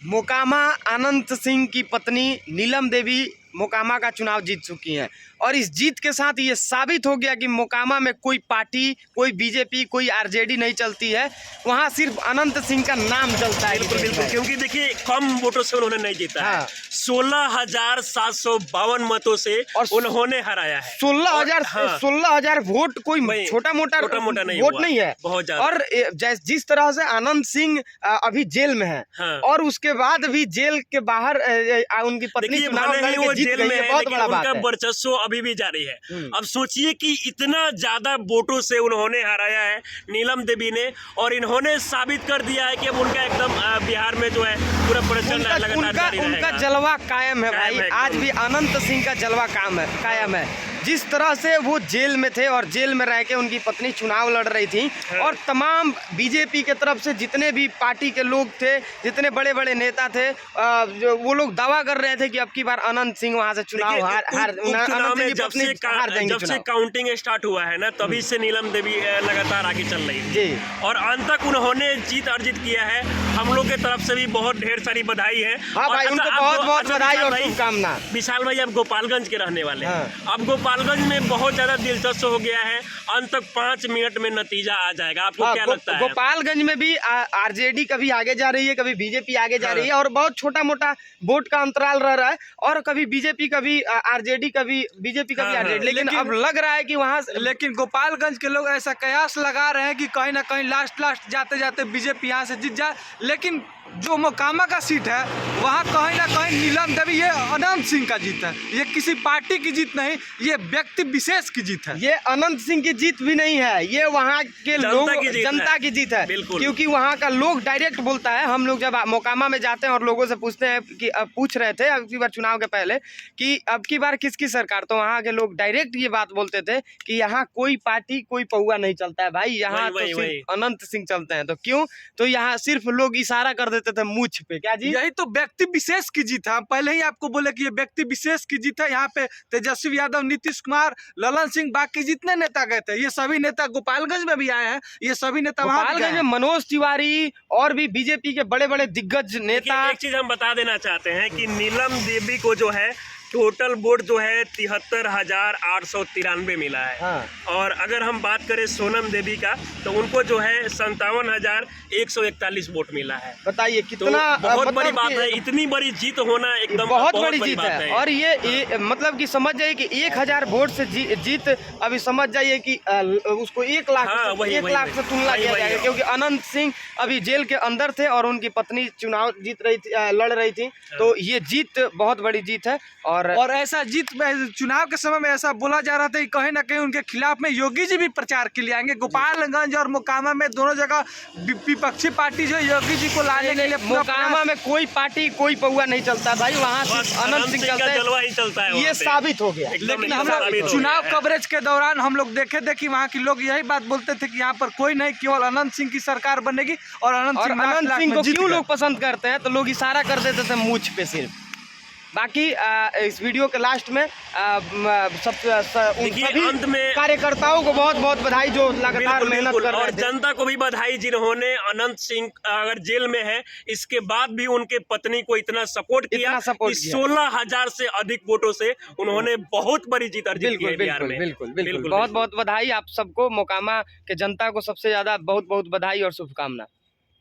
मोकामा अनंत सिंह की पत्नी नीलम देवी मोकामा का चुनाव जीत चुकी हैं और इस जीत के साथ ये साबित हो गया कि मोकामा में कोई पार्टी, कोई बीजेपी, कोई आरजेडी नहीं चलती है। वहाँ सिर्फ अनंत सिंह का नाम चलता है। बिल्कुल बिल्कुल, क्योंकि देखिए कम वोटों से उन्होंने नहीं जीता है। 16,752 मतों से और उन्होंने हराया है। 16,000 वोट कोई छोटा मोटा वोट नहीं है, बहुत ज्यादा। और जिस तरह से अनंत सिंह अभी जेल में है और उसके बाद भी जेल के बाहर उनकी पत्नी चुनाव लड़के जीत गई है, बहुत बड़ा बात है। उनका वर्चस्व अभी भी जारी है। अब सोचिए कि इतना ज्यादा वोटों से उन्होंने हराया है नीलम देवी ने, और इन्होंने साबित कर दिया है कि अब उनका एकदम बिहार में जो है पूरा प्रदर्शन लगातार जारी रहेगा। उनका जलवा कायम है भाई, आज भी अनंत सिंह का जलवा कायम है। जिस तरह से वो जेल में थे और जेल में रह के उनकी पत्नी चुनाव लड़ रही थी, और तमाम बीजेपी के तरफ से जितने भी पार्टी के लोग थे, जितने बड़े बड़े नेता थे, जो वो लोग दावा कर रहे थे कि अब की बार अनंत सिंह वहां से चुनाव जब से काउंटिंग स्टार्ट हुआ है ना, तभी से नीलम देवी लगातार आगे चल रही थी और अंत तक उन्होंने जीत अर्जित किया है। हम लोग के तरफ से भी बहुत ढेर सारी बधाई है। हाँ भाई, उनको बहुत बहुत बधाई और शुभकामना। विशाल भाई अब गोपालगंज के रहने वाले हैं। अब गोपालगंज में बहुत ज्यादा दिलचस्प हो गया है, अंत तक 5 मिनट में नतीजा आ जाएगा। आपको क्या लगता है? गोपालगंज में भी आरजेडी कभी आगे जा रही है, कभी बीजेपी आगे जा रही है, और बहुत छोटा मोटा वोट का अंतराल रह रहा है, और कभी बीजेपी, कभी आरजेडी, कभी बीजेपी, कभी आरजेडी। लेकिन अब लग रहा है कि वहाँ, लेकिन गोपालगंज के लोग ऐसा कयास लगा रहे हैं कि कहीं ना कहीं लास्ट जाते जाते बीजेपी यहाँ से जीत जाए। लेकिन जो मोकामा का सीट है वहाँ कहीं ना कहीं नीलम देवी, ये अनंत सिंह का जीत है। ये किसी पार्टी की जीत नहीं, ये व्यक्ति विशेष की जीत है। ये अनंत सिंह की जीत भी नहीं है, ये वहाँ के लोग, जनता की जीत है। क्योंकि वहाँ का लोग डायरेक्ट बोलता है। हम लोग जब मोकामा में जाते हैं और लोगों से पूछते हैं कि पूछ रहे थे अब की बार चुनाव के पहले कि अब की बार किसकी सरकार, तो वहाँ के लोग डायरेक्ट ये बात बोलते थे कि यहाँ कोई पार्टी, कोई पौवा नहीं चलता है भाई, यहाँ तो सिर्फ अनंत सिंह चलते हैं। तो क्यों? तो यहाँ सिर्फ लोग इशारा कर देते थे मूछ पे। क्या जी? यही तो व्यक्ति विशेष की जीत है। पहले ही आपको बोले कि ये व्यक्ति विशेष की जीत है। यहाँ पे तेजस्वी यादव, नीतीश कुमार, ललन सिंह, बाकी जितने नेता गए थे, ये सभी नेता गोपालगंज में भी आए हैं। ये सभी नेता गोपालगंज में मनोज तिवारी और भी बीजेपी के बड़े बड़े दिग्गज नेता। एक चीज हम बता देना चाहते हैं कि नीलम देवी को जो है टोटल वोट जो है 73,893 मिला है। और अगर हम बात करें सोनम देवी का, तो उनको जो है 57,141 वोट मिला है। बताइए कितना बहुत बड़ी बात है। इतनी बड़ी जीत होना एकदम बहुत बड़ी जीत है। और ये मतलब कि समझ जाइए कि 1,000 वोट से जीत, अभी समझ जाइए कि उसको 1 लाख से तुलना किया जाएगा, क्योंकि अनंत सिंह अभी जेल के अंदर थे और उनकी पत्नी चुनाव लड़ रही थी। तो ये जीत बहुत बड़ी जीत है। और ऐसा जीत चुनाव के समय में ऐसा बोला जा रहा था कि कहीं ना कहीं उनके खिलाफ में योगी जी भी प्रचार के लिए आएंगे। गोपालगंज और मोकामा में दोनों जगह विपक्षी पार्टी जो योगी जी को लाने के लिए, मोकामा में कोई पार्टी, कोई पौवा नहीं चलता भाई, वहाँ अनंत सिंह चलता है। ये साबित हो गया। लेकिन हम लोग चुनाव कवरेज के दौरान हम लोग देखे थे कि वहाँ के लोग यही बात बोलते थे कि यहाँ पर कोई नहीं, केवल अनंत सिंह की सरकार बनेगी। और अनंत सिंह को क्यों लोग पसंद करते हैं, तो लोग इशारा कर देते थे मूछ पे सिर्फ। बाकी इस वीडियो के लास्ट में अंत में कार्यकर्ताओं को बहुत बहुत बधाई जो लगातार मेहनत कर रहे थे, और जनता को भी बधाई जिन्होंने अनंत सिंह अगर जेल में है इसके बाद भी उनके पत्नी को इतना सपोर्ट किया। 16,000 से अधिक वोटों से उन्होंने बहुत बड़ी जीत अर्जित की है बिहार में। बिल्कुल बहुत बहुत बधाई आप सबको, मोकामा के जनता को सबसे ज्यादा बहुत बहुत बधाई और शुभकामना।